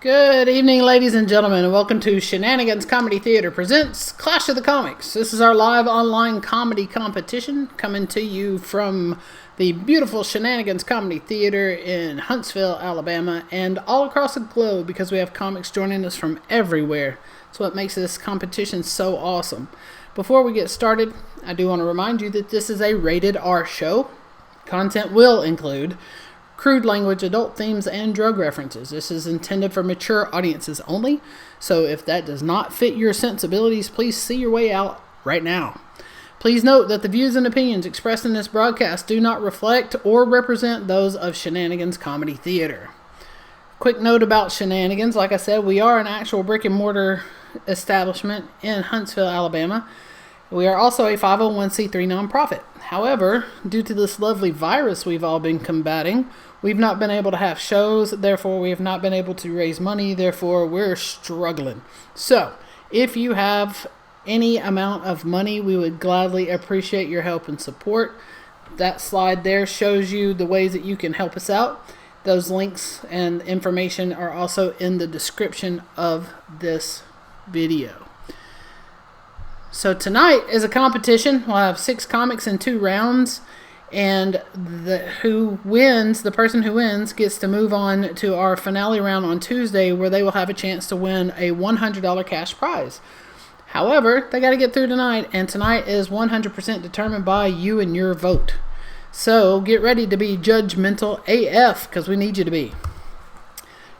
Good evening, ladies and gentlemen, and welcome to Shenanigans Comedy Theatre presents Clash of the Comics. This is our live online comedy competition coming to you from the beautiful Shenanigans Comedy Theatre in Huntsville, Alabama, and all across the globe because we have comics joining us from everywhere. That's what makes this competition so awesome. Before we get started, I do want to remind you that this is a rated R show. Content will include crude language, adult themes, and drug references. This is intended for mature audiences only, so if that does not fit your sensibilities, please see your way out right now. Please note that the views and opinions expressed in this broadcast do not reflect or represent those of Shenanigans Comedy Theatre. Quick note about Shenanigans, like I said, we are an actual brick and mortar establishment in Huntsville, Alabama. We are also a 501c3 nonprofit. However, due to this lovely virus we've all been combating, we've not been able to have shows, therefore we have not been able to raise money, therefore we're struggling. So, if you have any amount of money, we would gladly appreciate your help and support. That slide there shows you the ways that you can help us out. Those links and information are also in the description of this video. So tonight is a competition. We'll have 6 comics in 2 rounds, and the person who wins gets to move on to our finale round on Tuesday, where they will have a chance to win a $100 cash prize. However, they got to get through tonight, and tonight is 100% determined by you and your vote. So get ready to be judgmental AF, because we need you to be.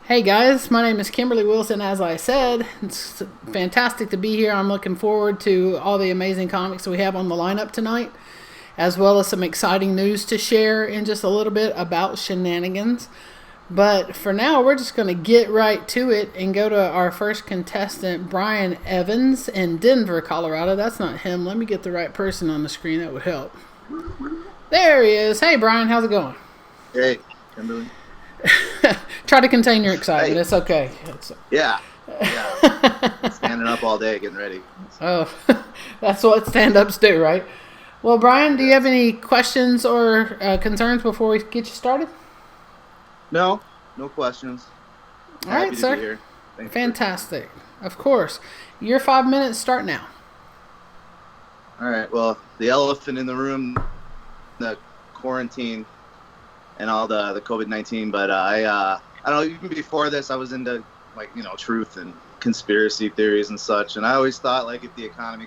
Hey guys, my name is Kimberly Wilson, as I said. It's fantastic to be here. I'm looking forward to all the amazing comics we have on the lineup tonight, as well as some exciting news to share in just a little bit about Shenanigans. But for now, we're just going to get right to it and go to our first contestant, Brian Evans in Denver, Colorado. That's not him. Let me get the right person on the screen. That would help. There he is. Hey Brian, how's it going? Hey, Kimberly. Try to contain your excitement. Hey. It's okay. Yeah. Standing up all day, getting ready. Oh, that's what stand-ups do, right? Well, Brian, do you have any questions or concerns before we get you started? No questions. All right, sir. Fantastic. Of course. Your 5 minutes start now. All right. Well, the elephant in the room, the quarantine and all the COVID-19, but I don't know, even before this I was into truth and conspiracy theories and such, and I always thought if the economy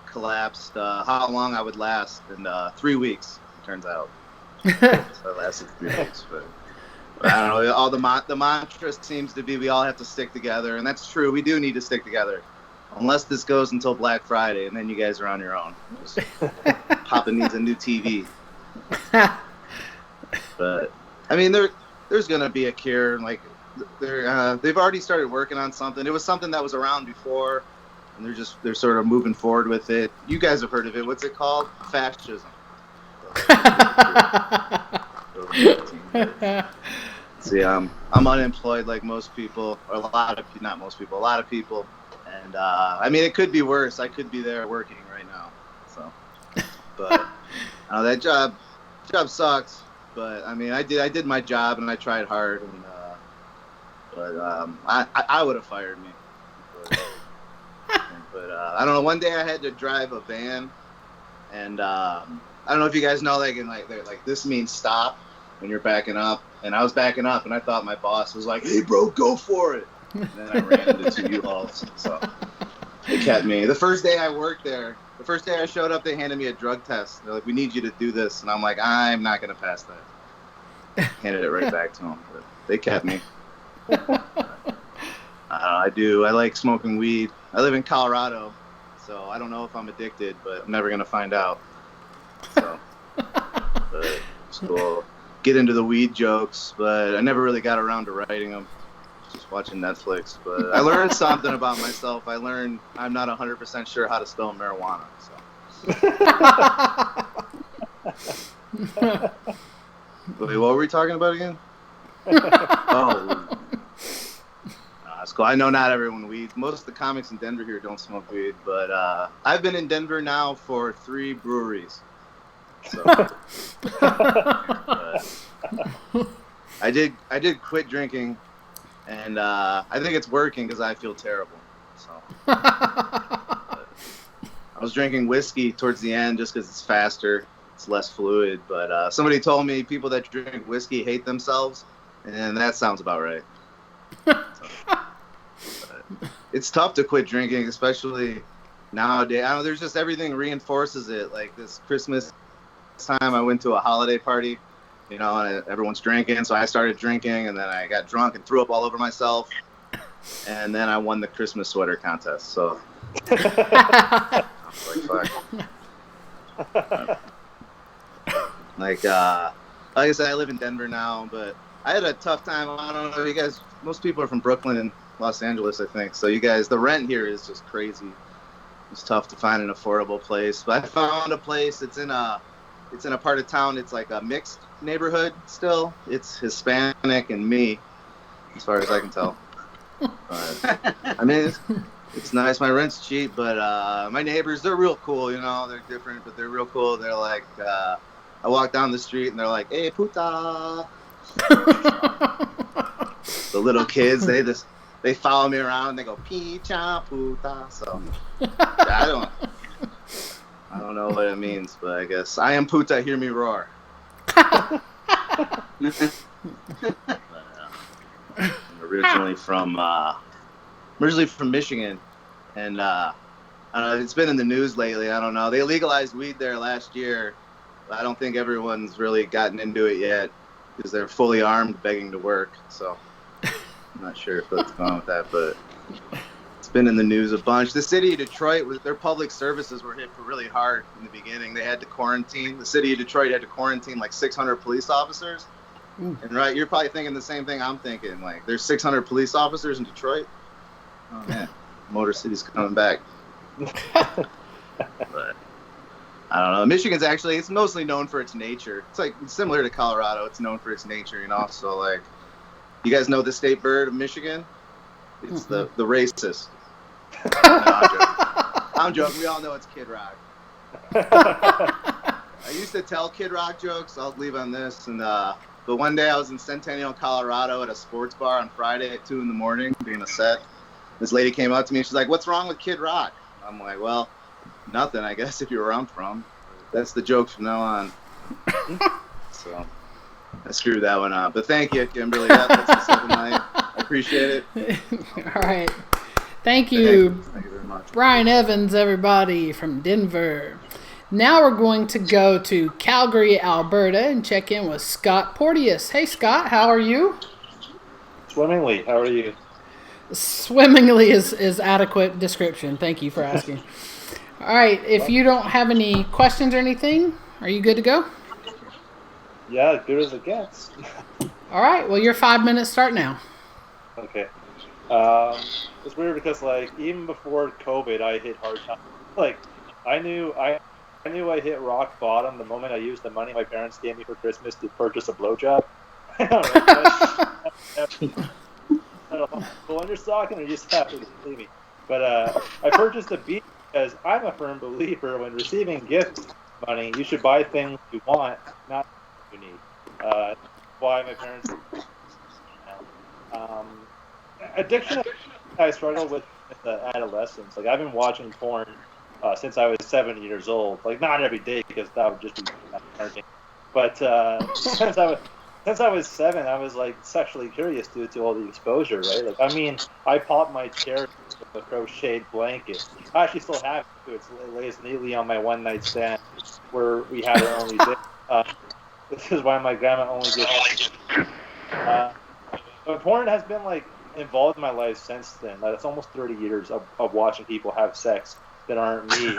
collapsed, how long I would last, and 3 weeks, it turns out. So I lasted 3 weeks, but I don't know, all the mantra seems to be we all have to stick together, and that's true. We do need to stick together, unless this goes until Black Friday, and then you guys are on your own. Just Papa needs a new TV. But I mean, there's gonna be a cure. They've already started working on something. It was something that was around before, and they're sort of moving forward with it. You guys have heard of it. What's it called? Fascism. See, I'm unemployed like most people, or a lot of people, and I mean, it could be worse. I could be there working right now. So, but that job sucks. But I mean, I did my job, and I tried hard, and I would have fired me. But I don't know. One day I had to drive a van, and I don't know if you guys know, this means stop when you're backing up, and I was backing up, and I thought my boss was like, "Hey, bro, go for it." And then I ran into 2 U-Hauls, so they kept me. The first day I worked there. The first day I showed up, they handed me a drug test. They're like, "We need you to do this." And I'm like, "I'm not going to pass that." Handed it right back to them. But they kept me. I like smoking weed. I live in Colorado, so I don't know if I'm addicted, but I'm never going to find out. So, but it's cool. Get into the weed jokes, but I never really got around to writing them. Just watching Netflix, but I learned something about myself. I learned I'm not 100% sure how to spell marijuana. So. Wait, what were we talking about again? Oh, that's cool. I know not everyone weeds. Most of the comics in Denver here don't smoke weed, but I've been in Denver now for 3 breweries. So. I did quit drinking And I think it's working because I feel terrible. So I was drinking whiskey towards the end just because it's faster, it's less fluid. But somebody told me people that drink whiskey hate themselves, and that sounds about right. So, it's tough to quit drinking, especially nowadays. I don't know, there's just everything reinforces it. Like this Christmas time, I went to a holiday party, and everyone's drinking, so I started drinking, and then I got drunk and threw up all over myself, and then I won the Christmas sweater contest. So, I was like, fuck. Like I said, I live in Denver now, but I had a tough time. I don't know, you guys. Most people are from Brooklyn and Los Angeles, I think. So you guys, the rent here is just crazy. It's tough to find an affordable place, but I found a place. It's in a part of town. It's like a mixed neighborhood still. It's Hispanic and me, as far as I can tell. But, I mean, it's nice. My rent's cheap, but my neighbors, they're real cool. They're different, but they're real cool. They're like, I walk down the street and they're like, "Hey, puta." The little kids, they follow me around and they go picha puta. So I don't know what it means, but I guess I am puta, hear me roar. I'm originally from Michigan, and I don't know, it's been in the news lately. I don't know. They legalized weed there last year, but I don't think everyone's really gotten into it yet because they're fully armed, begging to work. So I'm not sure if what's going on with that, but it's been in the news a bunch. The city of Detroit, their public services were hit really hard in the beginning. They had to quarantine. The city of Detroit had to quarantine like 600 police officers. And right, you're probably thinking the same thing I'm thinking. Like, there's 600 police officers in Detroit. Oh man, Motor City's coming back. But I don't know. Michigan's actually, it's mostly known for its nature. It's similar to Colorado. It's known for its nature, So like, you guys know the state bird of Michigan? It's the racist. No, I'm joking. We all know it's Kid Rock. I used to tell Kid Rock jokes. I'll leave on this. But one day I was in Centennial, Colorado at a sports bar on Friday at 2 a.m. doing a set. This lady came up to me. She's like, "What's wrong with Kid Rock?" I'm like, "Well, nothing, I guess, if you're where I'm from." That's the joke from now on. So I screwed that one up. But thank you, Kimberly. That's the second night. I appreciate it. All right. Thank you. Thank you very much. Brian Evans, everybody, from Denver. Now we're going to go to Calgary, Alberta, and check in with Scott Porteous. Hey, Scott, how are you? Swimmingly. How are you? Swimmingly is adequate description. Thank you for asking. All right. If you don't have any questions or anything, are you good to go? Yeah, good as it gets. All right. Well, your 5 minutes start now. Okay. It's weird because, like, even before COVID, I hit hard time. Like, I knew I hit rock bottom the moment I used the money my parents gave me for Christmas to purchase a blowjob. Go on your stocking, or you just have to leave me. But I purchased a beat because I'm a firm believer when receiving gift money, you should buy things you want, not you need. That's why my parents. Addiction, I struggle with adolescence. Like, I've been watching porn since I was 7 years old. Like, not every day, because that would just be parenting. But since I was 7, I was like sexually curious due to all the exposure, right? Like, I mean, I popped my chair with a crocheted blanket. I actually still have it too. It lays neatly on my one night stand where we had our only day. This is why my grandma only gets. But porn has been like involved in my life since then. Like, it's almost 30 years of watching people have sex that aren't me.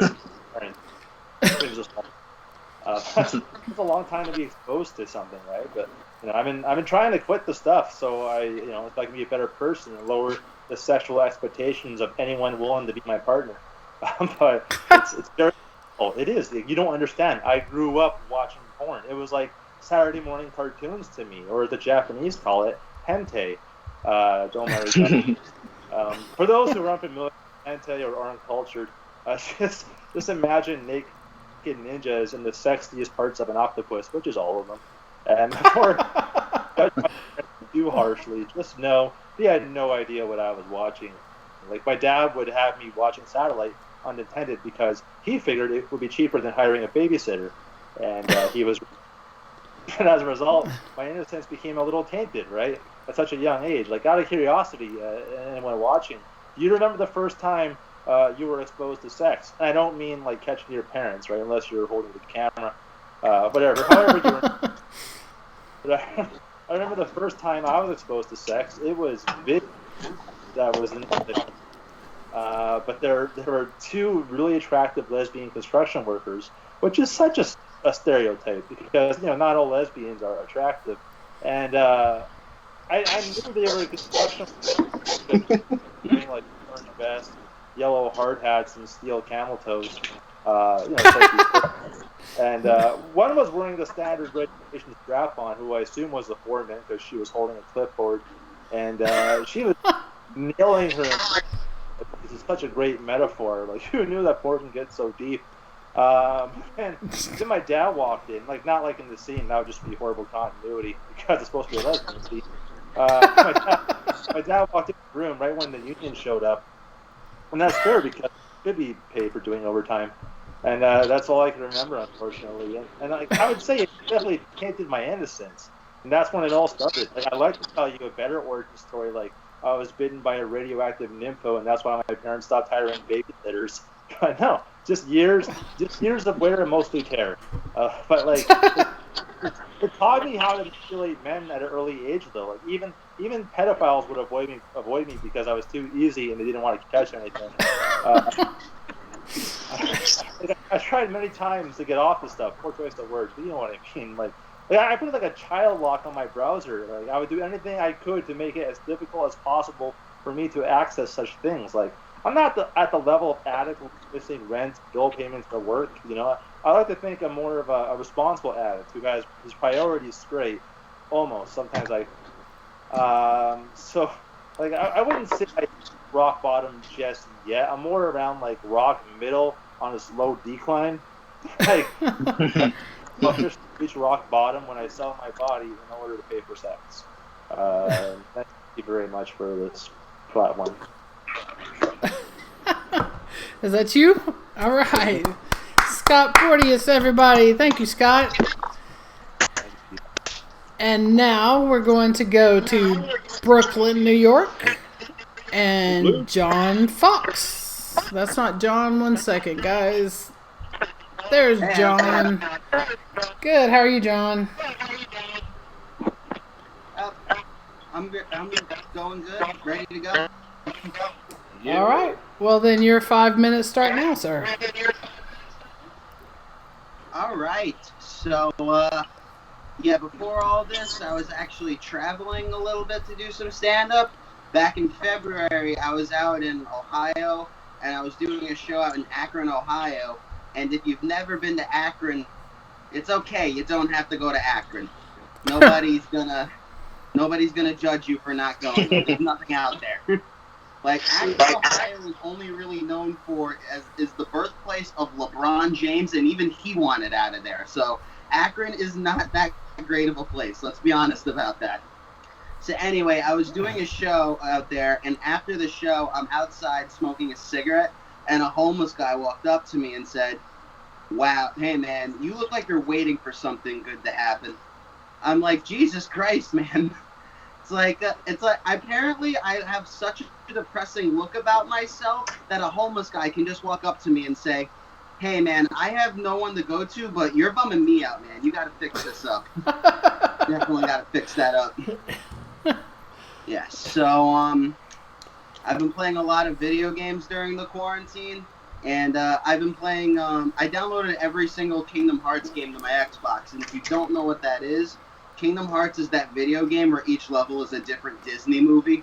That's a long time to be exposed to something, right? But I've been trying to quit the stuff, so if I can be a better person and lower the sexual expectations of anyone willing to be my partner. But it's very difficult. It is. You don't understand. I grew up watching porn. It was like Saturday morning cartoons to me, or the Japanese call it hentai. Don't worry. For those who are unfamiliar with hentai or aren't cultured, just imagine naked ninjas in the sexiest parts of an octopus, which is all of them. And before too harshly. Just know he had no idea what I was watching. Like, my dad would have me watching satellite unintended because he figured it would be cheaper than hiring a babysitter. And he was... And as a result, my innocence became a little tainted, right? At such a young age. Like, out of curiosity, and when watching, do you remember the first time you were exposed to sex? And I don't mean, like, catching your parents, right? Unless you're holding the camera. Whatever. However you remember. I remember the first time I was exposed to sex. It was video that was in the but there were two really attractive lesbian construction workers, which is such a stereotype because, you know, not all lesbians are attractive. And I knew they were construction workers, wearing like orange vests, yellow hard hats, and steel camel toes. And one was wearing the standard registration strap-on, who I assume was the foreman because she was holding a clipboard, and she was nailing her. This is such a great metaphor. Like, who knew that pork can get so deep? And then my dad walked in, like, not like in the scene. That would just be horrible continuity because it's supposed to be a lesbian scene. My dad walked in the room right when the union showed up, and that's fair because he could be paid for doing overtime. And that's all I can remember, unfortunately. And like, I would say it definitely tainted my innocence. And that's when it all started. Like, I'd like to tell you a better origin story, like I was bitten by a radioactive nympho, and that's why my parents stopped hiring babysitters. But no, just years of wear and mostly tear. But like, it taught me how to manipulate men at an early age, though. Like, even pedophiles would avoid me because I was too easy and they didn't want to catch anything. I tried many times to get off this stuff. Poor choice of words, but you know what I mean. Like I put like a child lock on my browser. Like, I would do anything I could to make it as difficult as possible for me to access such things. Like, I'm not at the level of addict missing rent, bill payments, or work. You know, I like to think I'm more of a responsible addict who has his priorities straight. Almost. Sometimes so like I wouldn't say I rock bottom just yet. I'm more around like rock middle on a slow decline. Like, I'll just reach rock bottom when I sell my body in order to pay for sex. Thank you very much for this platform. Is that you? All right. Scott Porteous, everybody. Thank you, Scott. And now we're going to go to Brooklyn, New York, and John Fox. That's not John. 1 second, guys. There's John. Good. How are you, John? I'm going good. Ready to go. All right. Well, then your 5 minutes start now, sir. All right. So, yeah, before all this, I was actually traveling a little bit to do some stand-up. Back in February, I was out in Ohio, and I was doing a show out in Akron, Ohio. And if you've never been to Akron, it's okay. You don't have to go to Akron. Nobody's gonna judge you for not going. There's nothing out there. Like, Akron, Ohio is only really known for is the birthplace of LeBron James, and even he wanted out of there. So Akron is not that great of a place. Let's be honest about that. So anyway, I was doing a show out there, and after the show, I'm outside smoking a cigarette, and a homeless guy walked up to me and said, "Wow, hey man, you look like you're waiting for something good to happen." I'm like, Jesus Christ, man. It's like apparently I have such a depressing look about myself that a homeless guy can just walk up to me and say, "Hey man, I have no one to go to, but you're bumming me out, man. You got to fix this up." Definitely got to fix that up. Yeah, so I've been playing a lot of video games during the quarantine, and I've been playing. I downloaded every single Kingdom Hearts game to my Xbox, and if you don't know what that is, Kingdom Hearts is that video game where each level is a different Disney movie.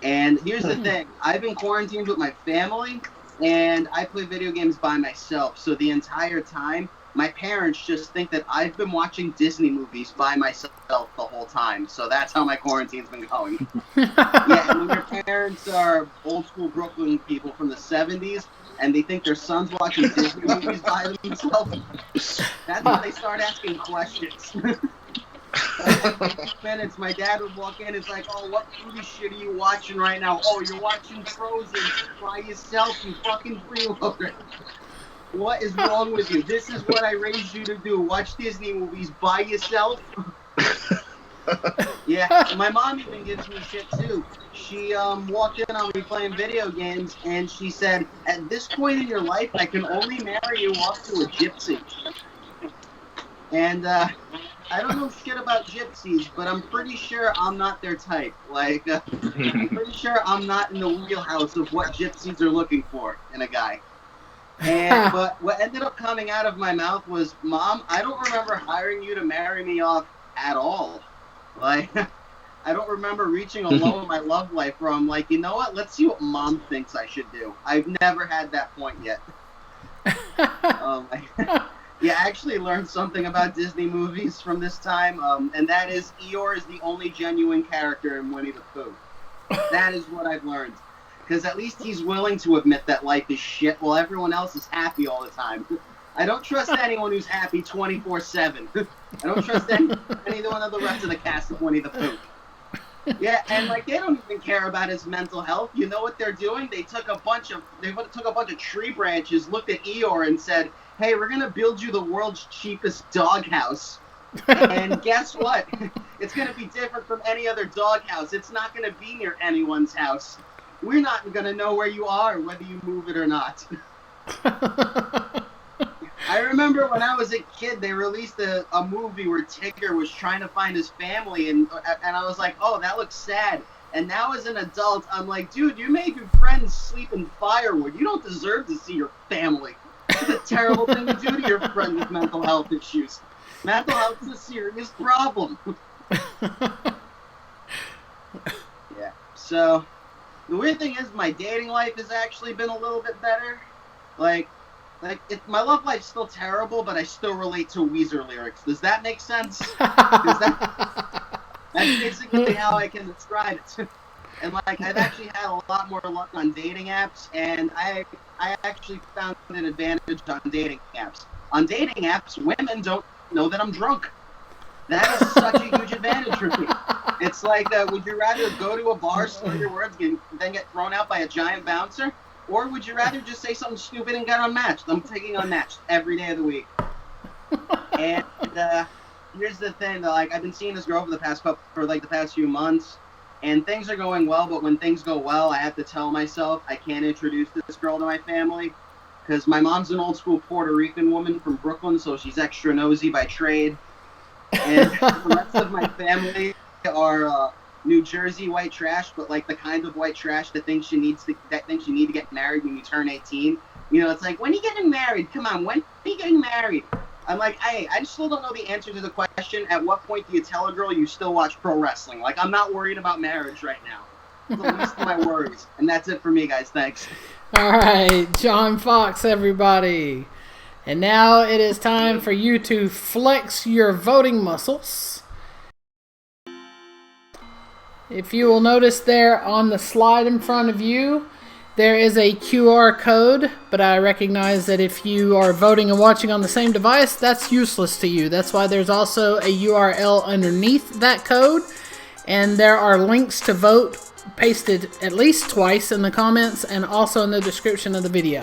And here's the thing: I've been quarantined with my family, and I play video games by myself. So the entire time, my parents just think that I've been watching Disney movies by myself the whole time. So that's how my quarantine's been going. Yeah, and when your parents are old school Brooklyn people from the 70s, and they think their son's watching Disney movies by themselves, that's when they start asking questions. minutes, my dad would walk in. It's like, oh, what movie shit are you watching right now? Oh, you're watching Frozen by yourself, you fucking freeloader. What is wrong with you? This is what I raised you to do. Watch Disney movies by yourself. Yeah, my mom even gives me shit too. She walked in on me playing video games, and she said, at this point in your life, I can only marry you off to a gypsy. And I don't know shit about gypsies, but I'm pretty sure I'm not their type. Like, I'm pretty sure I'm not in the wheelhouse of what gypsies are looking for in a guy. And but what ended up coming out of my mouth was, Mom, I don't remember hiring you to marry me off at all. Like, I don't remember reaching a low in my love life where I'm like, you know what? Let's see what Mom thinks I should do. I've never had that point yet. Yeah, I actually learned something about Disney movies from this time, and that is Eeyore is the only genuine character in Winnie the Pooh. That is what I've learned. Because at least he's willing to admit that life is shit while everyone else is happy all the time. I don't trust anyone who's happy 24/7. I don't trust any one of the rest of the cast of Winnie the Pooh. Yeah, and like they don't even care about his mental health. You know what they're doing? They took a bunch of tree branches, looked at Eeyore, and said, "Hey, we're gonna build you the world's cheapest doghouse." And guess what? It's gonna be different from any other doghouse. It's not gonna be near anyone's house. We're not gonna know where you are, whether you move it or not. I remember when I was a kid, they released a movie where Tigger was trying to find his family, and I was like, oh, that looks sad. And now as an adult, I'm like, dude, you made your friends sleep in firewood. You don't deserve to see your family. It's a terrible thing to do to your friend with mental health issues. Mental health is a serious problem. Yeah. So the weird thing is my dating life has actually been a little bit better. My love life's still terrible, but I still relate to Weezer lyrics. Does that make sense? That's basically how I can describe it. And like, I've actually had a lot more luck on dating apps, and I actually found an advantage on dating apps. On dating apps, women don't know that I'm drunk. That is such a huge advantage for me. It's like, would you rather go to a bar, slur your words, and then get thrown out by a giant bouncer? Or would you rather just say something stupid and get unmatched? I'm taking unmatched every day of the week. And here's the thing, though, like I've been seeing this girl for the past few months, and things are going well. But when things go well, I have to tell myself I can't introduce this girl to my family because my mom's an old school Puerto Rican woman from Brooklyn, so she's extra nosy by trade. And the rest of my family are New Jersey white trash, but like the kind of white trash that thinks you need to get married when you turn 18. You know, it's like, when are you getting married? Come on, when are you getting married? I'm like, hey, I still don't know the answer to the question. At what point do you tell a girl you still watch pro wrestling? Like, I'm not worried about marriage right now. It's the least of my worries. And that's it for me, guys. Thanks. All right, John Fox, everybody. And now it is time for you to flex your voting muscles. If you will notice there on the slide in front of you, there is a QR code, but I recognize that if you are voting and watching on the same device, that's useless to you. That's why there's also a URL underneath that code, and there are links to vote pasted at least twice in the comments and also in the description of the video.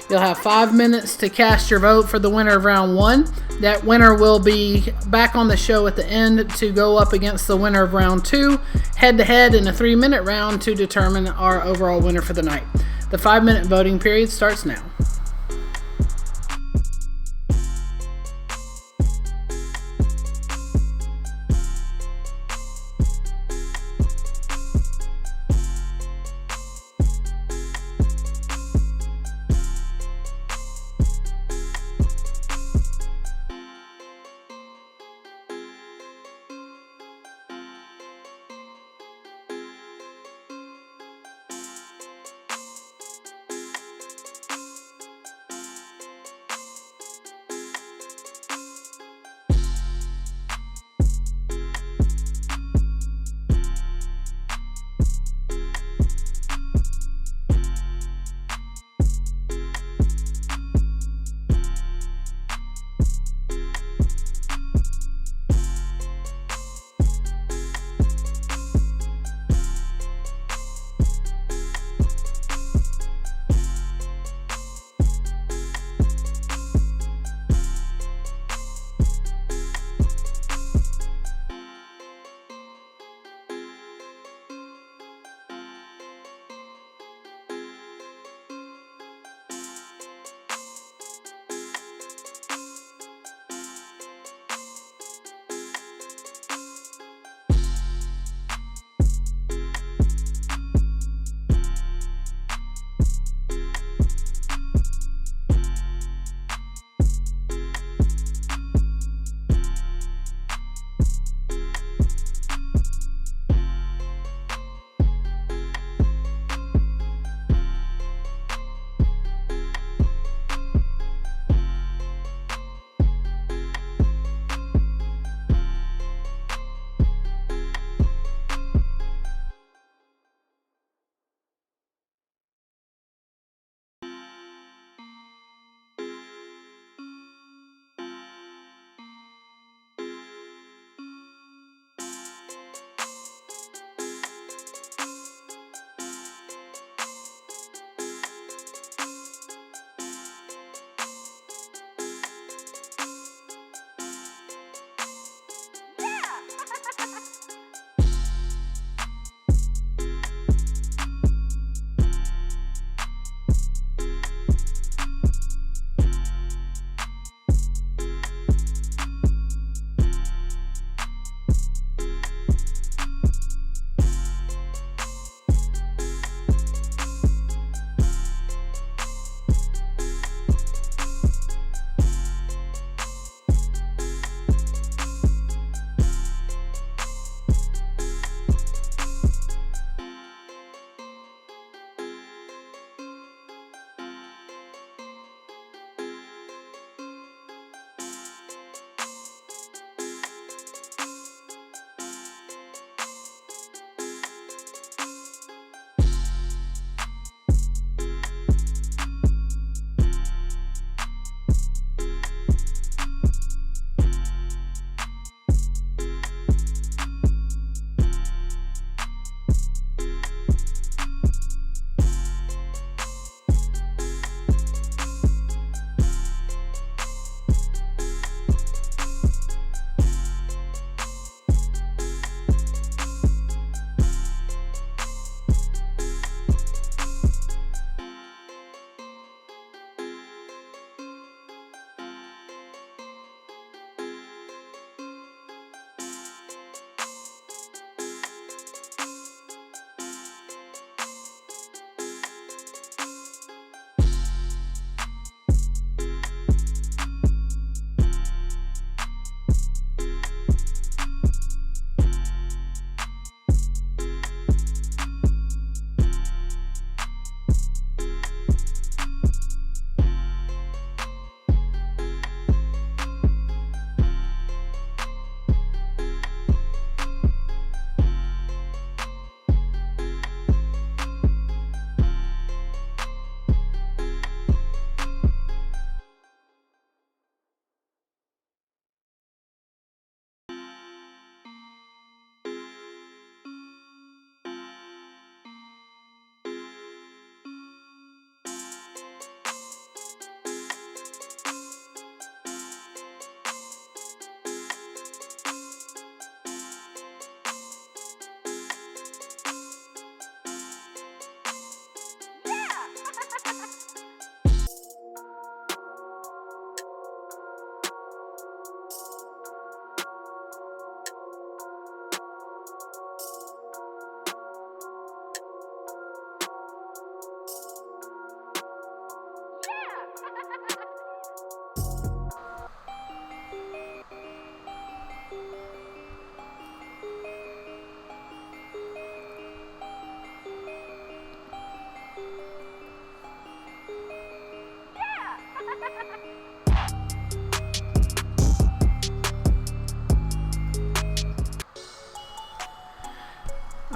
You'll have 5 minutes to cast your vote for the winner of round 1. That winner will be back on the show at the end to go up against the winner of round 2, head-to-head in a 3-minute round to determine our overall winner for the night. The 5-minute voting period starts now.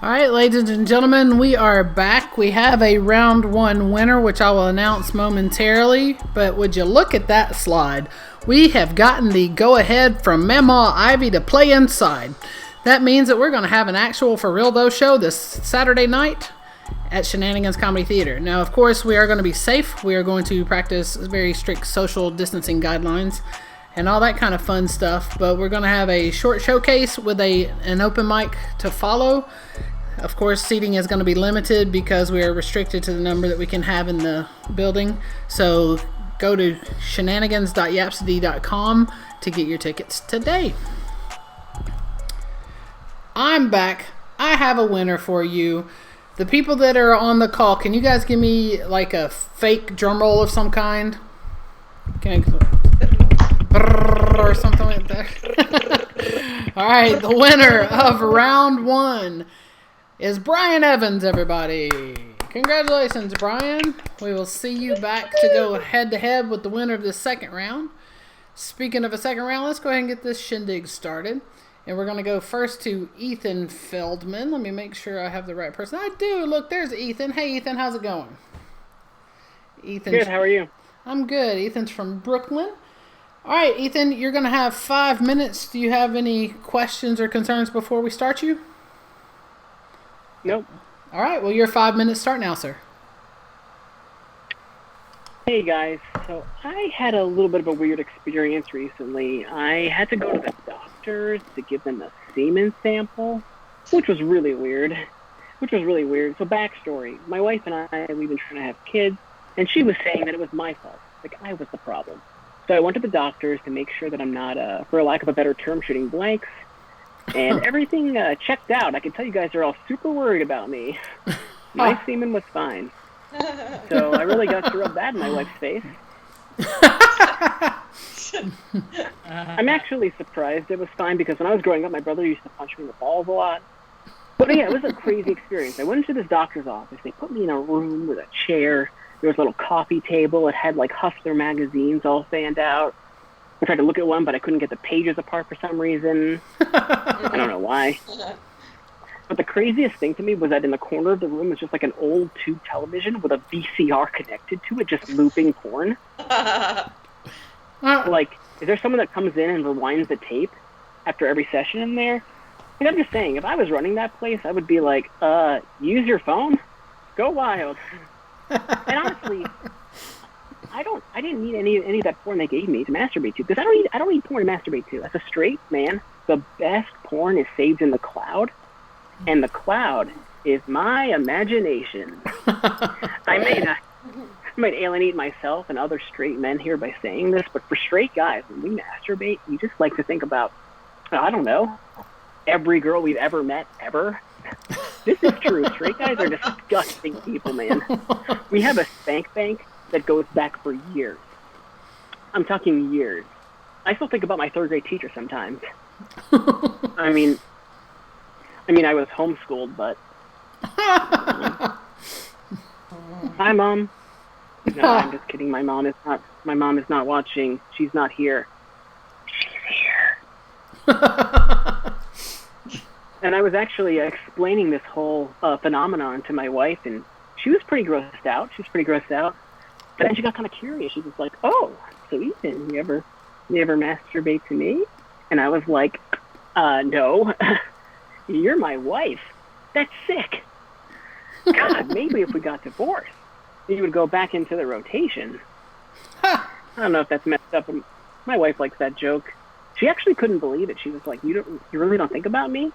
All right, ladies and gentlemen, we are back. We have a round one winner, which I will announce momentarily. But would you look at that slide? We have gotten the go-ahead from Mamaw Ivy to play inside. That means that we're going to have an actual For Real Though show this Saturday night at Shenanigans Comedy Theatre. Now, of course, we are going to be safe. We are going to practice very strict social distancing guidelines and all that kind of fun stuff. But we're going to have a short showcase with an open mic to follow. Of course, seating is going to be limited because we are restricted to the number that we can have in the building. So go to shenanigans.yapsody.com to get your tickets today. I'm back. I have a winner for you. The people that are on the call, can you guys give me like a fake drum roll of some kind? Can I, or something like that? All right, the winner of round one is Brian Evans, everybody. Congratulations, Brian. We will see you back to go head-to-head with the winner of the second round. Speaking of a second round, let's go ahead and get this shindig started. And we're going to go first to Ethan Feldman. Let me make sure I have the right person. I do. Look, there's Ethan. Hey, Ethan, how's it going? Ethan. Good, how are you? I'm good. Ethan's from Brooklyn. All right, Ethan, you're going to have 5 minutes. Do you have any questions or concerns before we start you? Nope. All right, well, your 5 minutes start now, sir. Hey, guys. So I had a little bit of a weird experience recently. I had to go to the doctors to give them a semen sample, which was really weird. So backstory. My wife and I, we've been trying to have kids, and she was saying that it was my fault. Like, I was the problem. So I went to the doctors to make sure that I'm not, for lack of a better term, shooting blanks. And everything checked out. I can tell you guys are all super worried about me. My semen was fine. So I really got to rub that in my wife's face. I'm actually surprised it was fine because when I was growing up, my brother used to punch me in the balls a lot. But yeah, it was a crazy experience. I went into this doctor's office. They put me in a room with a chair. There was a little coffee table. It had like Hustler magazines all fanned out. I tried to look at one, but I couldn't get the pages apart for some reason. I don't know why. But the craziest thing to me was that in the corner of the room was just like an old tube television with a VCR connected to it, just looping porn. Like, is there someone that comes in and rewinds the tape after every session in there? And I'm just saying, if I was running that place, I would be like, use your phone? Go wild. And honestly, I didn't need any of that porn they gave me to masturbate to, because I don't need porn to masturbate to. As a straight man, the best porn is saved in the cloud, and the cloud is my imagination. I might alienate myself and other straight men here by saying this, but for straight guys, when we masturbate, we just like to think about, I don't know, every girl we've ever met, ever. This is true. Straight guys are disgusting people, man. We have a spank bank that goes back for years. I'm talking years. I still think about my third grade teacher sometimes. I mean, I was homeschooled, but... Hi, Mom. No, I'm just kidding. My mom is not watching. She's not here. She's here. And I was actually explaining this whole phenomenon to my wife, and she was pretty grossed out. But then she got kind of curious. She was like, "Oh, so Ethan, you ever masturbate to me?" And I was like, "No, you're my wife. That's sick. God, maybe if we got divorced, you would go back into the rotation." I don't know if that's messed up. My wife likes that joke. She actually couldn't believe it. She was like, "You really don't think about me?"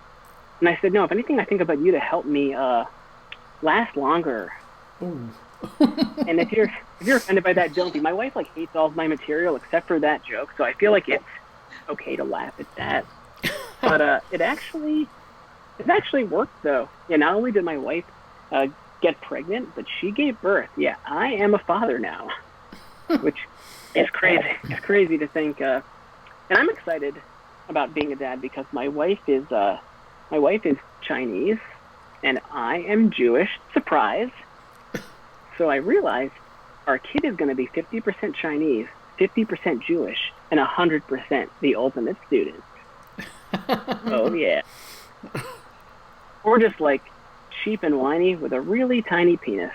And I said, "No, if anything, I think about you to help me last longer." Ooh. And if you're offended by that, don't be. My wife hates all of my material except for that joke, so I feel like it's okay to laugh at that. But it actually worked though. Yeah, not only did my wife get pregnant, but she gave birth. Yeah, I am a father now, which is crazy. It's crazy to think. And I'm excited about being a dad because my wife is Chinese, and I am Jewish. Surprise. So I realized our kid is going to be 50% Chinese, 50% Jewish, and 100% the ultimate student. Oh, yeah. Or just cheap and whiny with a really tiny penis.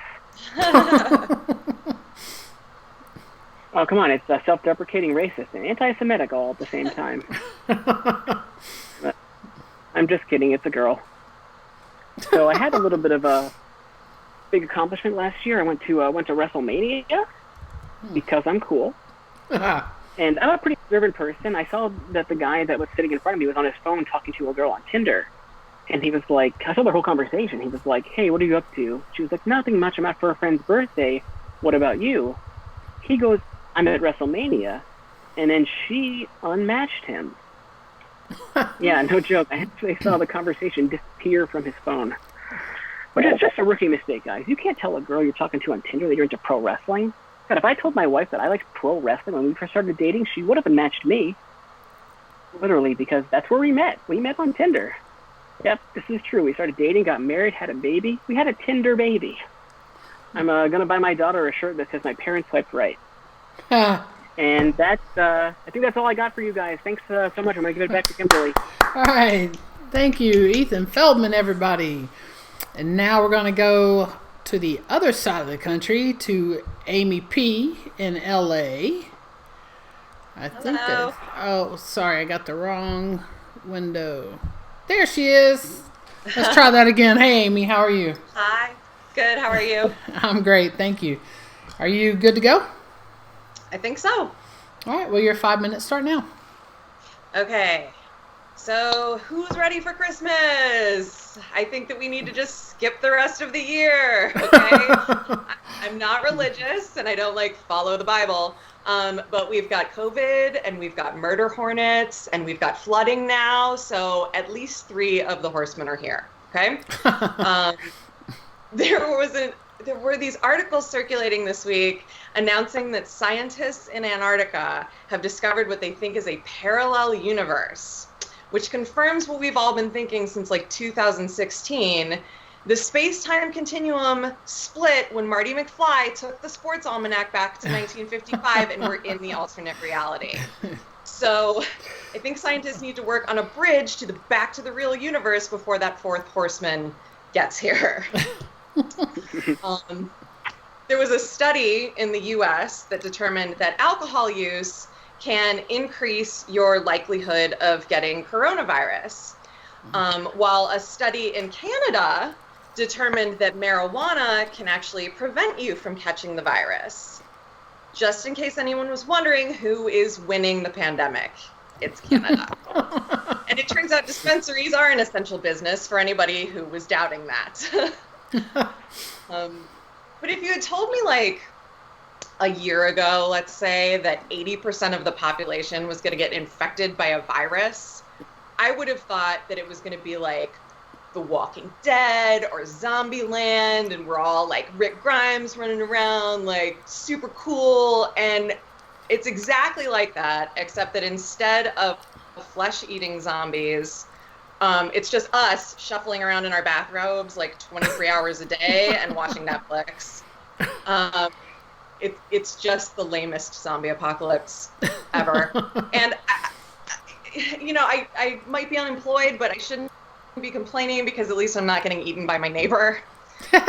Oh, come on, it's self-deprecating, racist, and anti-Semitic all at the same time. But I'm just kidding, it's a girl. So I had a little bit of a big accomplishment last year. I went to WrestleMania because I'm cool. And I'm a pretty observant person. I saw that the guy that was sitting in front of me was on his phone talking to a girl on Tinder. And he was like, I saw their whole conversation. He was like, hey, what are you up to? She was like, nothing much. I'm out for a friend's birthday. What about you? He goes, I'm at WrestleMania. And then she unmatched him. Yeah, no joke. I actually saw the conversation disappear from his phone. Which is just a rookie mistake, guys. You can't tell a girl you're talking to on Tinder that you're into pro wrestling. God, if I told my wife that I liked pro wrestling when we first started dating, she would have unmatched me. Literally, because that's where we met. We met on Tinder. Yep, this is true. We started dating, got married, had a baby. We had a Tinder baby. I'm going to buy my daughter a shirt that says my parents swiped right. And that's, I think that's all I got for you guys. Thanks so much. I'm going to give it back to Kimberly. All right. Thank you, Ethan Feldman, everybody. And now we're going to go to the other side of the country, to Amy P. in L.A. I think that... Oh, sorry. I got the wrong window. There she is. Let's try that again. Hey, Amy. How are you? Hi. Good. How are you? I'm great. Thank you. Are you good to go? I think so. All right. Well, your 5 minutes start now. Okay. So, who's ready for Christmas? I think that we need to just skip the rest of the year, okay? I'm not religious, and I don't, follow the Bible, but we've got COVID, and we've got murder hornets, and we've got flooding now, so at least 3 of the horsemen are here, okay? There were these articles circulating this week announcing that scientists in Antarctica have discovered what they think is a parallel universe, which confirms what we've all been thinking since 2016. The space-time continuum split when Marty McFly took the sports almanac back to 1955 and we're in the alternate reality. So I think scientists need to work on a bridge to back to the real universe before that 4th horseman gets here. There was a study in the U.S. that determined that alcohol use can increase your likelihood of getting coronavirus, while a study in Canada determined that marijuana can actually prevent you from catching the virus. Just in case anyone was wondering who is winning the pandemic, it's Canada. And it turns out dispensaries are an essential business for anybody who was doubting that. But if you had told me a year ago, let's say, that 80% of the population was going to get infected by a virus, I would have thought that it was going to be like The Walking Dead or Zombieland, and we're all Rick Grimes running around super cool. And it's exactly like that, except that instead of flesh-eating zombies, it's just us shuffling around in our bathrobes 23 hours a day and watching Netflix. It's just the lamest zombie apocalypse ever. And, I might be unemployed, but I shouldn't be complaining because at least I'm not getting eaten by my neighbor. And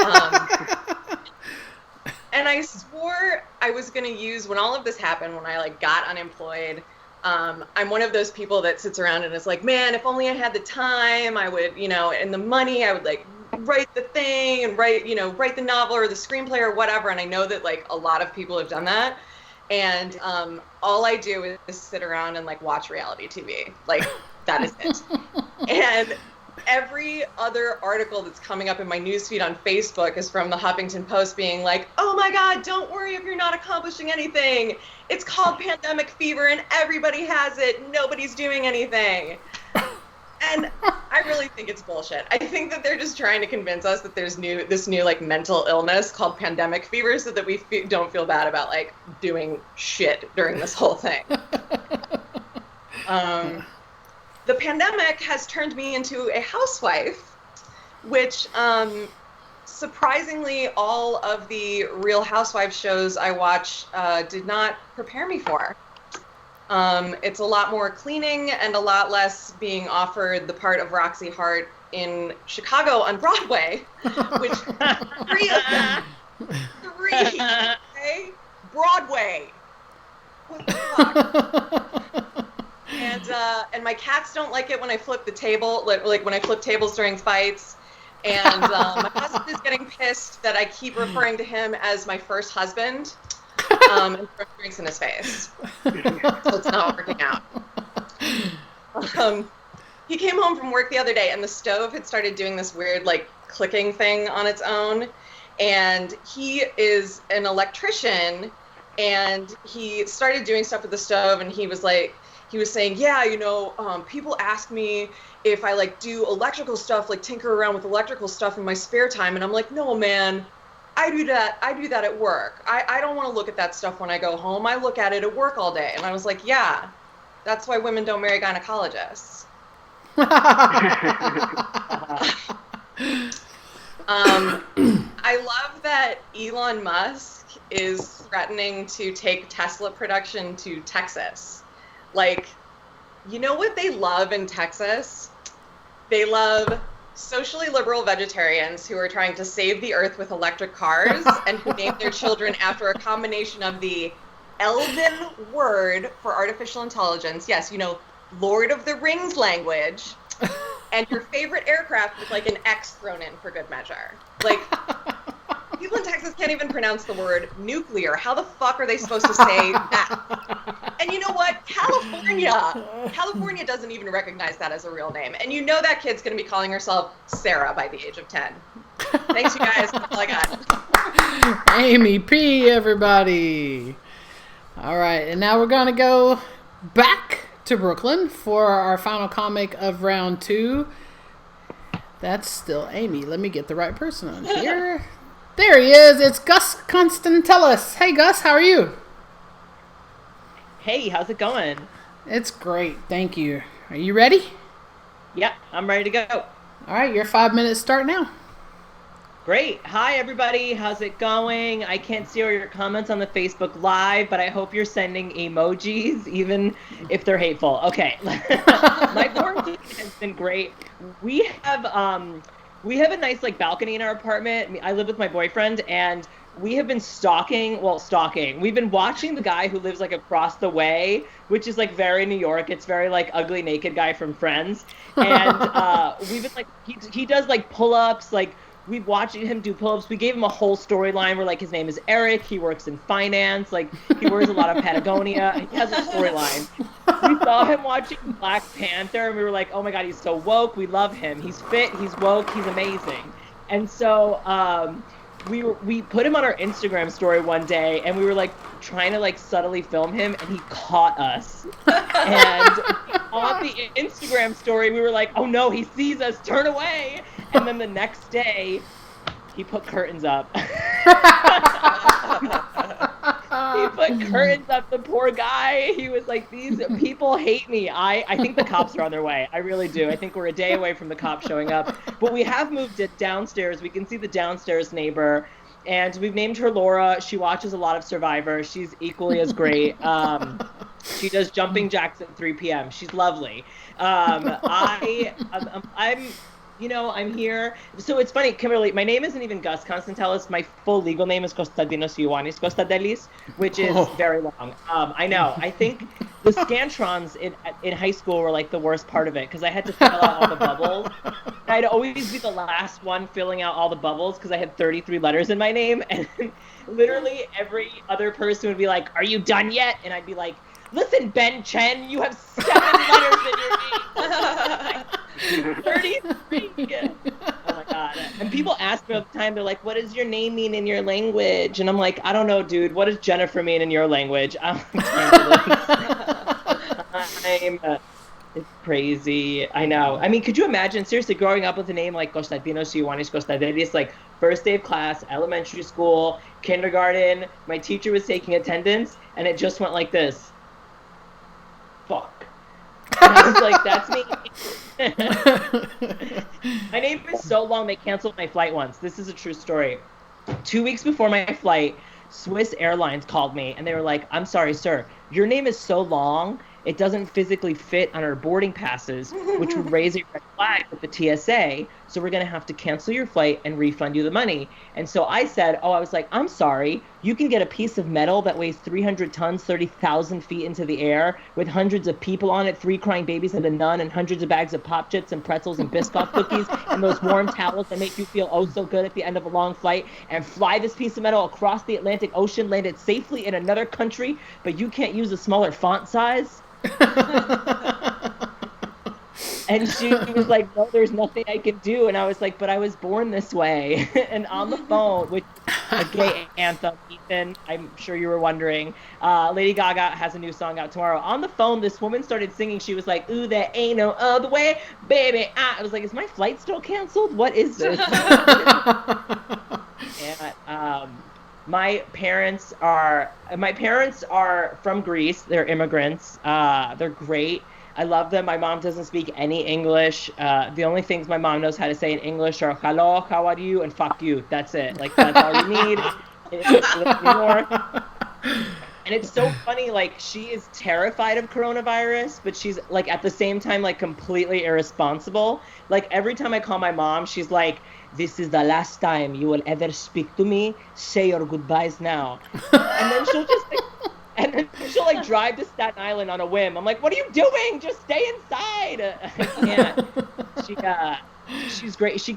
I swore I was going to use, when all of this happened, when I got unemployed, I'm one of those people that sits around and is like, man, if only I had the time, I would, and the money, I would write the thing and write the novel or the screenplay or whatever. And I know that a lot of people have done that. And all I do is sit around and watch reality TV. That is it. And every other article that's coming up in my newsfeed on Facebook is from the Huffington Post being oh my God, don't worry if you're not accomplishing anything. It's called pandemic fever and everybody has it. Nobody's doing anything. And I really think it's bullshit. I think that they're just trying to convince us that there's this new mental illness called pandemic fever so that we don't feel bad about doing shit during this whole thing. The pandemic has turned me into a housewife, which surprisingly all of the Real Housewives shows I watch did not prepare me for. It's a lot more cleaning and a lot less being offered the part of Roxy Hart in Chicago on Broadway, which three of them, okay? Broadway. What the fuck? And my cats don't like it when I flip the table, like when I flip tables during fights. And my husband is getting pissed that I keep referring to him as my first husband, and throwing drinks in his face. So it's not working out. He came home from work the other day, and the stove had started doing this weird, like, clicking thing on its own. And he is an electrician, and he started doing stuff with the stove, and he was saying, yeah, people ask me if I like do electrical stuff, like tinker around with electrical stuff in my spare time. And I'm like, no, man, I do that at work. I don't want to look at that stuff when I go home. I look at it at work all day. And I was like, yeah, that's why women don't marry gynecologists. I love that Elon Musk is threatening to take Tesla production to Texas. Like, you know what they love in Texas? They love socially liberal vegetarians who are trying to save the earth with electric cars and who name their children after a combination of the Elven word for artificial intelligence. Yes, Lord of the Rings language, and your favorite aircraft with like an X thrown in for good measure. Like, people in Texas can't even pronounce the word nuclear. How the fuck are they supposed to say that? And you know what? California doesn't even recognize that as a real name. And that kid's going to be calling herself Sarah by the age of 10. Thanks, you guys. That's all I got. Amy P, everybody. All right, and now we're going to go back to Brooklyn for our final comic of round 2. That's still Amy. Let me get the right person on here. There he is. It's Gus Constantellis. Hey, Gus, how are you? Hey, how's it going? It's great. Thank you. Are you ready? Yeah, I'm ready to go. All right, your 5 minutes start now. Great. Hi, everybody. How's it going? I can't see all your comments on the Facebook Live, but I hope you're sending emojis, even if they're hateful. Okay. My quarantine has been great. We have a nice balcony in our apartment. I live with my boyfriend, and we have been stalking. We've been watching the guy who lives across the way, which is very New York. It's very ugly naked guy from Friends. And we've been he does pull-ups, we've watched him do pull-ups. We gave him a whole storyline where his name is Eric. He works in finance. He wears a lot of Patagonia. He has a storyline. We saw him watching Black Panther, and we were like, oh my God, he's so woke. We love him. He's fit. He's woke. He's amazing. And so we put him on our Instagram story one day, and we were trying to subtly film him, and he caught us. And on the Instagram story, we were like, oh no, he sees us, turn away. And then the next day, he put curtains up. He put curtains up, the poor guy. He was like, these people hate me. I think the cops are on their way. I really do. I think we're a day away from the cops showing up. But we have moved it downstairs. We can see the downstairs neighbor. And we've named her Laura. She watches a lot of Survivor. She's equally as great. She does jumping jacks at 3 p.m. She's lovely. I'm here. So it's funny, Kimberly, my name isn't even Gus Constantellis. My full legal name is Konstantinos Ioannis Konstantellis, which is very long. I know. I think the Scantrons in high school were the worst part of it, because I had to fill out all the bubbles. I'd always be the last one filling out all the bubbles because I had 33 letters in my name. And literally every other person would be like, are you done yet? And I'd be like, listen, Ben Chen, you have 7 letters in your name. 33. Oh my God. And people ask me all the time, they're like, what does your name mean in your language? And I'm like, I don't know, dude. What does Jennifer mean in your language? It's crazy. I know. I mean, could you imagine, seriously, growing up with a name like Konstantinos Ioannis Konstantellis, first day of class, elementary school, kindergarten, my teacher was taking attendance, and it just went like this. Fuck. And I was like, that's me. My name is so long, they canceled my flight once. This is a true story. 2 weeks before my flight, Swiss Airlines called me and they were like, I'm sorry, sir, your name is so long, it doesn't physically fit on our boarding passes, which would raise a red flag with the TSA. So we're going to have to cancel your flight and refund you the money. And so I said, I was like, I'm sorry, you can get a piece of metal that weighs 300 tons, 30,000 feet into the air with hundreds of people on it, 3 crying babies and a nun, and hundreds of bags of Pop Chits and pretzels and Biscoff cookies and those warm towels that make you feel oh so good at the end of a long flight, and fly this piece of metal across the Atlantic Ocean, land it safely in another country, but you can't use a smaller font size? And she was like, no, there's nothing I can do. And I was like, but I was born this way. And on the phone, which is a gay anthem, Ethan, I'm sure you were wondering, Lady Gaga has a new song out tomorrow. On the phone, this woman started singing. She was like, ooh, there ain't no other way, baby. I was like, is my flight still canceled? What is this? And, my parents are from Greece. They're immigrants. They're great. I love them. My mom doesn't speak any English. The only things my mom knows how to say in English are hello, how are you, and fuck you. That's it. Like, that's all you need. And it's so funny, like, she is terrified of coronavirus, but she's, like, at the same time, like, completely irresponsible. Like, every time I call my mom, she's like, this is the last time you will ever speak to me. Say your goodbyes now. And then she'll just, like, drive to Staten Island on a whim. I'm like, what are you doing? Just stay inside. I can't. She's great. She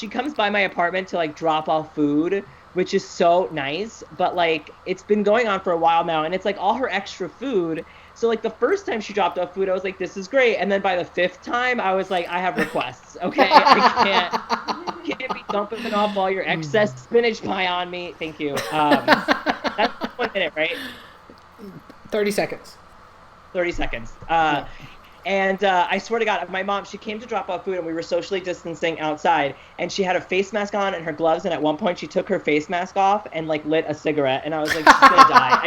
comes by my apartment to, like, drop off food, which is so nice. But, like, it's been going on for a while now, and it's, like, all her extra food. So, like, the first time she dropped off food, I was like, this is great. And then by the 5th time, I was like, I have requests, okay? I can't be dumping off all your excess spinach pie on me. Thank you. That's 1 minute, right? 30 seconds. 30 seconds. And I swear to God, my mom, she came to drop off food and we were socially distancing outside, and she had a face mask on and her gloves, and at one point she took her face mask off and, like, lit a cigarette, and I was like, she's gonna die.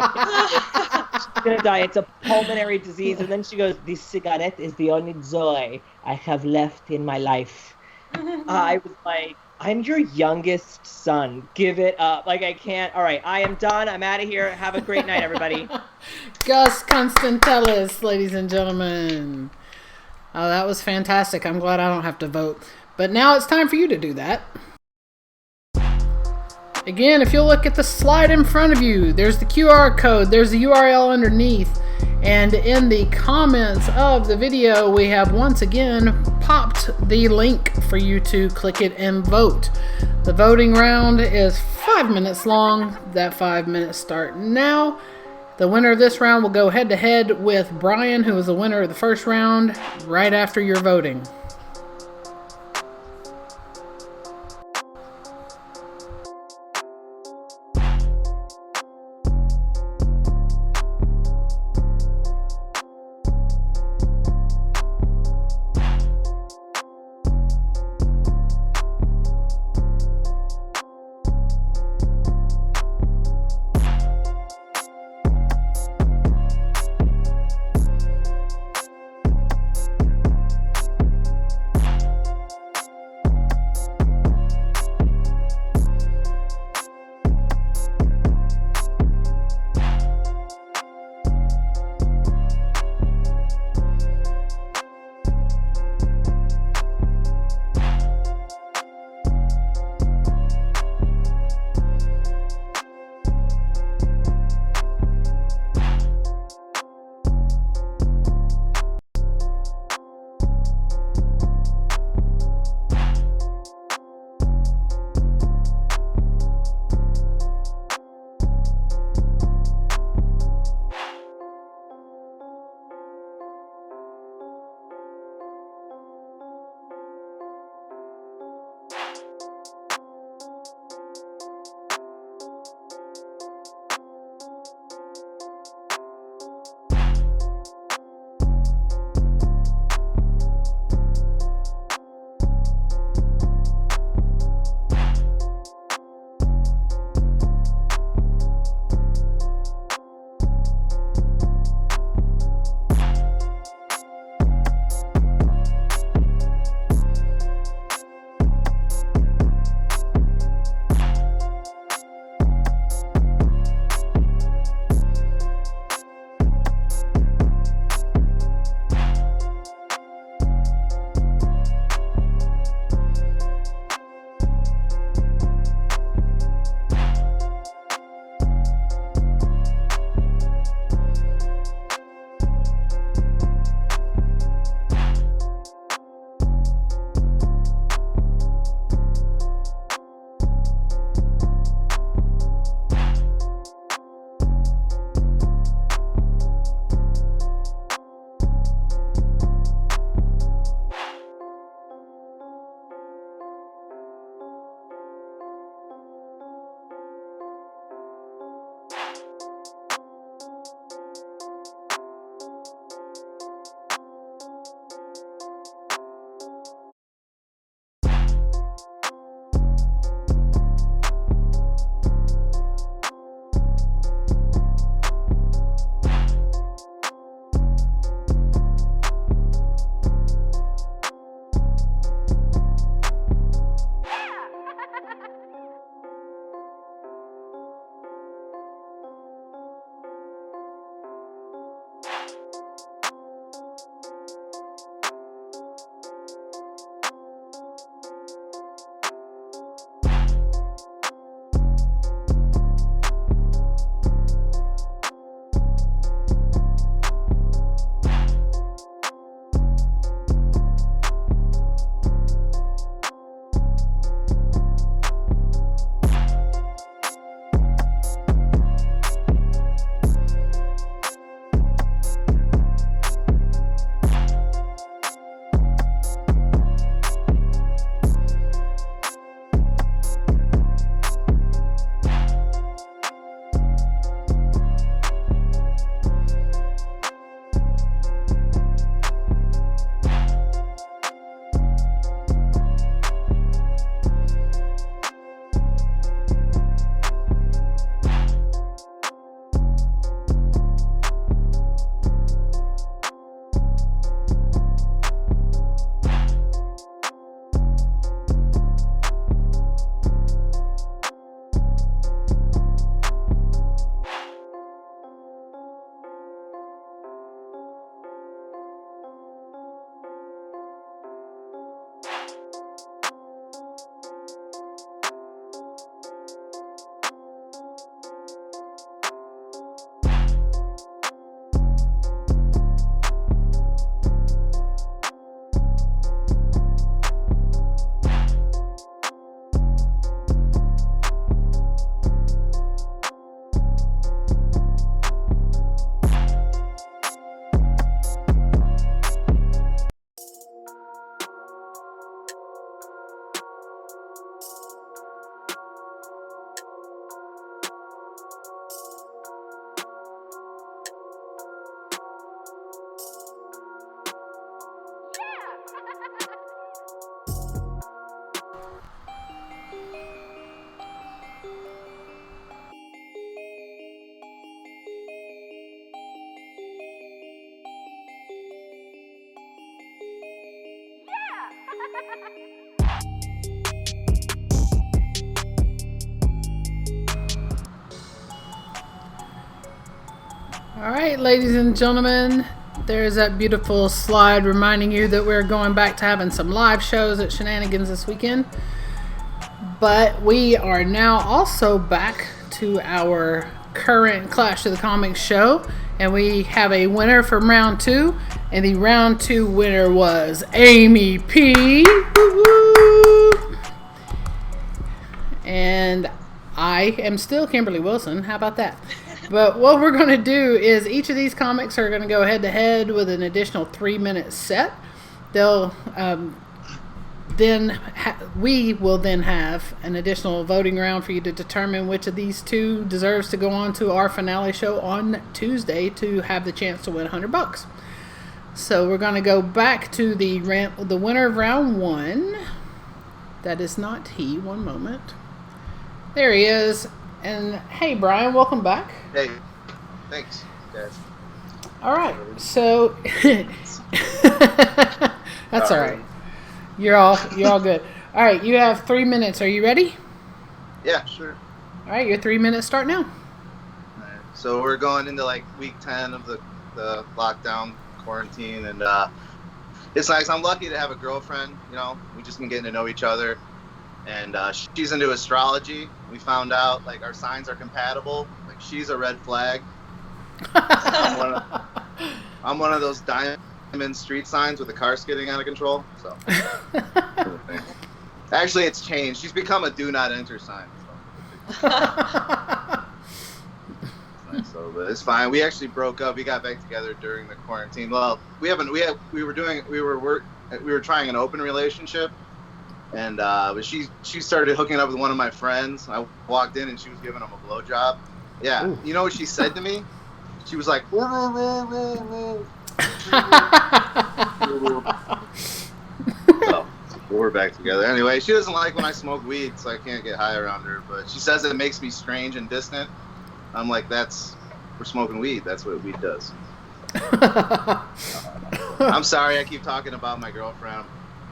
She's gonna die. It's a pulmonary disease. And then she goes, this cigarette is the only joy I have left in my life. I was like, I'm your youngest son. Give it up. Like, I can't. All right, I am done. I'm out of here. Have a great night, everybody. Gus Constantellis, ladies and gentlemen. Oh, that was fantastic. I'm glad I don't have to vote. But now it's time for you to do that. Again, if you'll look at the slide in front of you, there's the QR code, there's the URL underneath, and in the comments of the video, we have once again popped the link for you to click it and vote. The voting round is 5 minutes long. That 5 minutes start now. The winner of this round will go head to head with Brian, who was the winner of the first round, right after your voting. All right, ladies and gentlemen, there's that beautiful slide reminding you that we're going back to having some live shows at Shenanigans this weekend. But we are now also back to our current Clash of the Comics show, and we have a winner from round 2, and the round 2 winner was Amy P. Woo-woo! And I am still Kimberly Wilson. How about that? But what we're going to do is each of these comics are going to go head to head with an additional 3-minute set. They'll we will then have an additional voting round for you to determine which of these two deserves to go on to our finale show on Tuesday to have the chance to win $100. So we're going to go back to the winner of round 1. That is not he. One moment. There he is. And hey, Brian, welcome back. Hey, thanks, guys. All right. So that's all right. You're all good. All right, you have 3 minutes. Are you ready? Yeah, sure. All right, your 3 minutes start now. All right. So we're going into like week 10 of the lockdown quarantine, and it's nice. I'm lucky to have a girlfriend. You know, we just been getting to know each other, and she's into astrology. We found out like our signs are compatible. Like she's a red flag. I'm one of those diamond street signs with the car skidding out of control. So actually, it's changed. She's become a do not enter sign. So, but it's fine. We actually broke up. We got back together during the quarantine. Well, we were trying an open relationship, and but she started hooking up with one of my friends. I walked in and she was giving him a blowjob. Yeah. Ooh. You know what she said to me? She was like, so we're back together. Anyway, she doesn't like when I smoke weed, so I can't get high around her. But she says it makes me strange and distant. I'm like, we're smoking weed. That's what weed does. I'm sorry I keep talking about my girlfriend.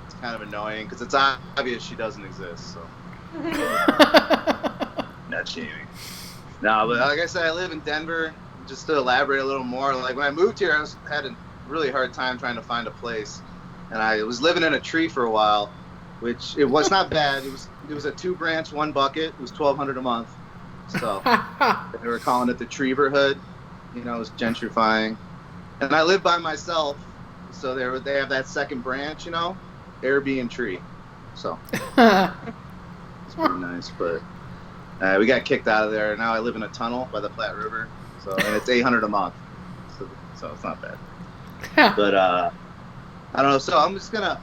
It's kind of annoying because it's obvious she doesn't exist. So not shaming. No, but like I said, I live in Denver. Just to elaborate a little more, like when I moved here, I had a really hard time trying to find a place, and I was living in a tree for a while, which it was not bad. It was a 2-branch, 1 bucket. It was $1,200 a month. So they were calling it the Treeverhood. You know, it was gentrifying, and I live by myself, so they have that second branch. You know, Airbnb tree. So it's pretty nice, but we got kicked out of there. Now I live in a tunnel by the Platte River. So, and it's $800 a month, so it's not bad. But I don't know. So I'm just gonna.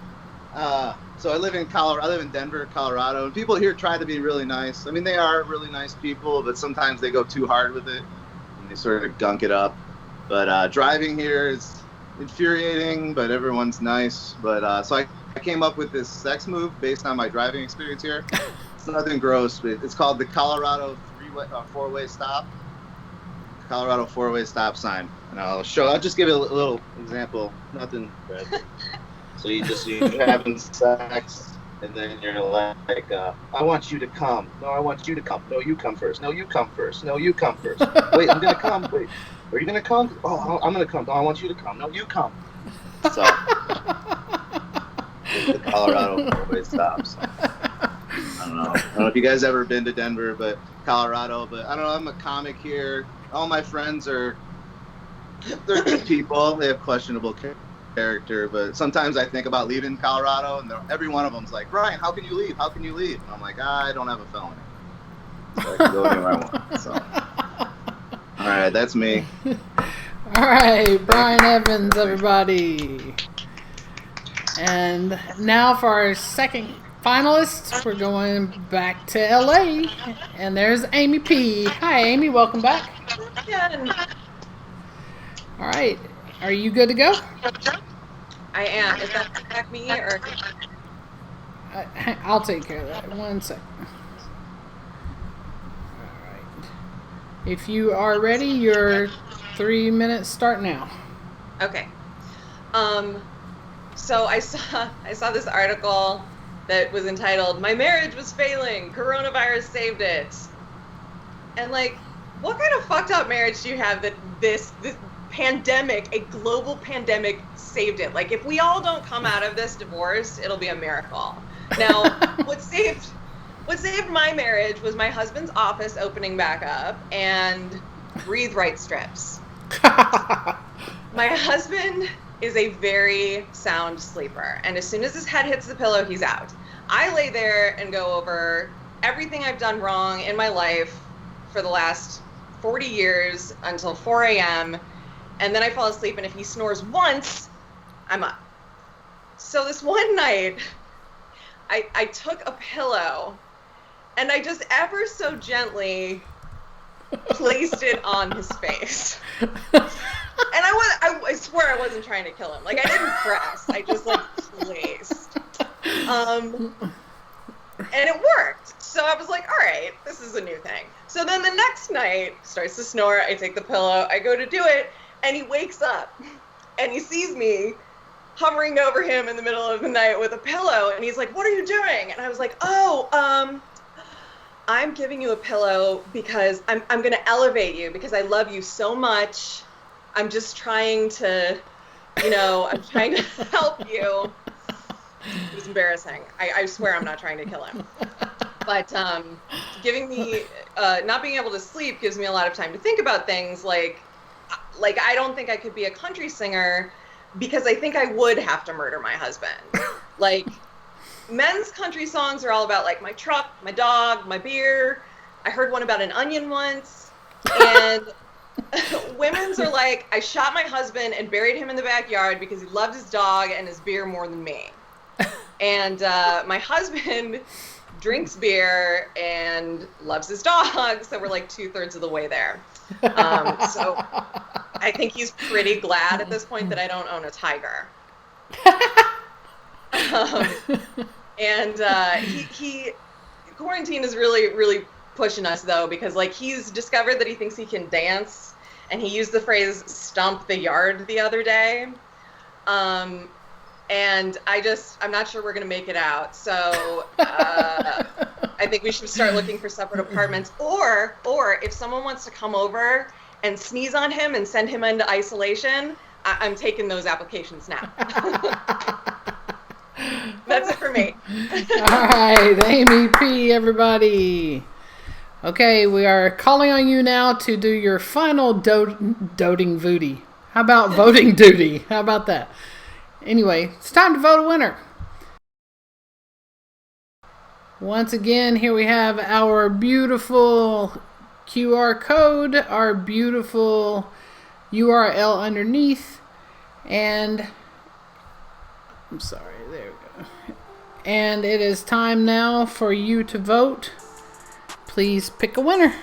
So I live in Colorado. I live in Denver, Colorado, and people here try to be really nice. I mean, they are really nice people, but sometimes they go too hard with it, and they sort of gunk it up. But driving here is infuriating, but everyone's nice. But so I came up with this sex move based on my driving experience here. It's nothing gross, but it's called the Colorado 4-way stop. Colorado 4-way stop sign, and I'll just give you a little example. Nothing bad. So you're having sex, and then you're like, I want you to come. No, I want you to come. No, you come first. No, you come first. No, you come first. Wait, I'm gonna come. Wait, are you gonna come? Oh, I'm gonna come. No, I want you to come. No, you come. So the Colorado 4-way stops. I don't know if you guys ever been to Denver, but Colorado. But I don't know. I'm a comic here. All my friends they're good people. They have questionable character, but sometimes I think about leaving Colorado, and every one of them's like, Ryan, how can you leave? How can you leave? And I'm like, I don't have a felony, so I can go anywhere I want. So, all right, that's me. All right, Brian Evans, everybody. And now for our second finalist, we're going back to LA, and there's Amy P. Hi, Amy, welcome back. All right, are you good to go? I am. Is that back me or? I'll take care of that. 1 second. All right. If you are ready, your 3 minutes start now. Okay. So I saw this article that was entitled "My Marriage Was Failing. Coronavirus Saved It," and like, what kind of fucked up marriage do you have that this pandemic, a global pandemic, saved it? Like, if we all don't come out of this divorced, it'll be a miracle. Now, what saved my marriage was my husband's office opening back up and breathe right strips. My husband is a very sound sleeper, and as soon as his head hits the pillow, he's out. I lay there and go over everything I've done wrong in my life for the last 40 years until 4 a.m., and then I fall asleep, and if he snores once, I'm up. So this one night, I took a pillow, and I just ever so gently placed it on his face. And I swear I wasn't trying to kill him. Like, I didn't press. I just, like, placed. And it worked. So I was like, all right, this is a new thing. So then the next night, starts to snore. I take the pillow. I go to do it. And he wakes up. And he sees me hovering over him in the middle of the night with a pillow. And he's like, what are you doing? And I was like, I'm giving you a pillow because I'm going to elevate you because I love you so much. I'm just trying to, I'm trying to help you. It was embarrassing. I swear I'm not trying to kill him. But giving me, not being able to sleep gives me a lot of time to think about things like I don't think I could be a country singer because I think I would have to murder my husband. Like, men's country songs are all about, like, my truck, my dog, my beer. I heard one about an onion once. And women's are like, I shot my husband and buried him in the backyard because he loved his dog and his beer more than me. And my husband drinks beer and loves his dog, so we're like 2/3 of the way there. So I think he's pretty glad at this point that I don't own a tiger. And he quarantine is really, really pushing us, though, because, like, he's discovered that he thinks he can dance, and he used the phrase "stomp the yard" the other day. And I'm not sure we're going to make it out. So I think we should start looking for separate apartments. Or if someone wants to come over and sneeze on him and send him into isolation, I'm taking those applications now. That's it for me. All right, Amy P., everybody. Okay, we are calling on you now to do your final doting voodie. How about voting duty? How about that? Anyway, it's time to vote a winner. Once again, here we have our beautiful QR code, our beautiful URL underneath, and I'm sorry, there we go. And it is time now for you to vote. Please pick a winner.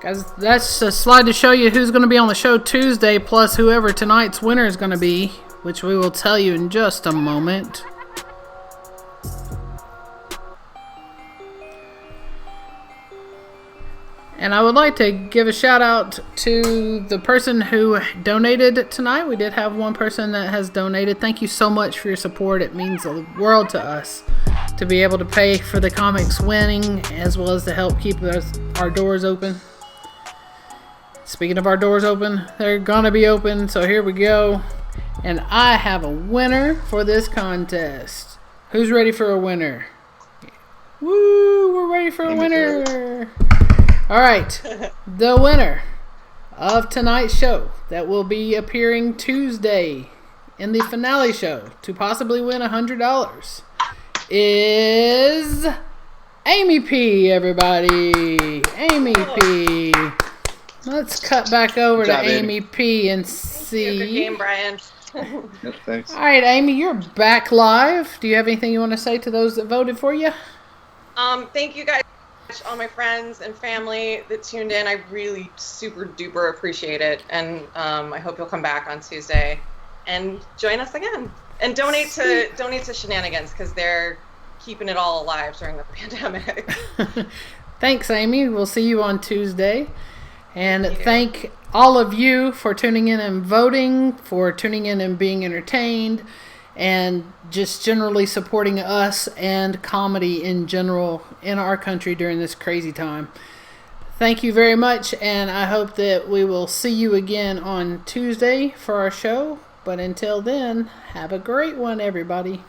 Guys, that's a slide to show you who's going to be on the show Tuesday, plus whoever tonight's winner is going to be, which we will tell you in just a moment. And I would like to give a shout out to the person who donated tonight. We did have one person that has donated. Thank you so much for your support. It means the world to us to be able to pay for the comics winning, as well as to help keep our doors open. Speaking of our doors open, they're gonna be open, so here we go. And I have a winner for this contest. Who's ready for a winner? Woo, we're ready for a winner. All right, the winner of tonight's show that will be appearing Tuesday in the finale show to possibly win $100 is Amy P, everybody. Amy P. Let's cut back over to Amy P and see. Good game, Brian. Yep, thanks. All right, Amy, you're back live. Do you have anything you want to say to those that voted for you? Thank you guys, all my friends and family that tuned in. I really super duper appreciate it, and I hope you'll come back on Tuesday and join us again. And donate to Shenanigans, because they're keeping it all alive during the pandemic. Thanks, Amy. We'll see you on Tuesday. And thank all of you for tuning in and voting, for tuning in and being entertained, and just generally supporting us and comedy in general in our country during this crazy time. Thank you very much, and I hope that we will see you again on Tuesday for our show. But until then, have a great one, everybody.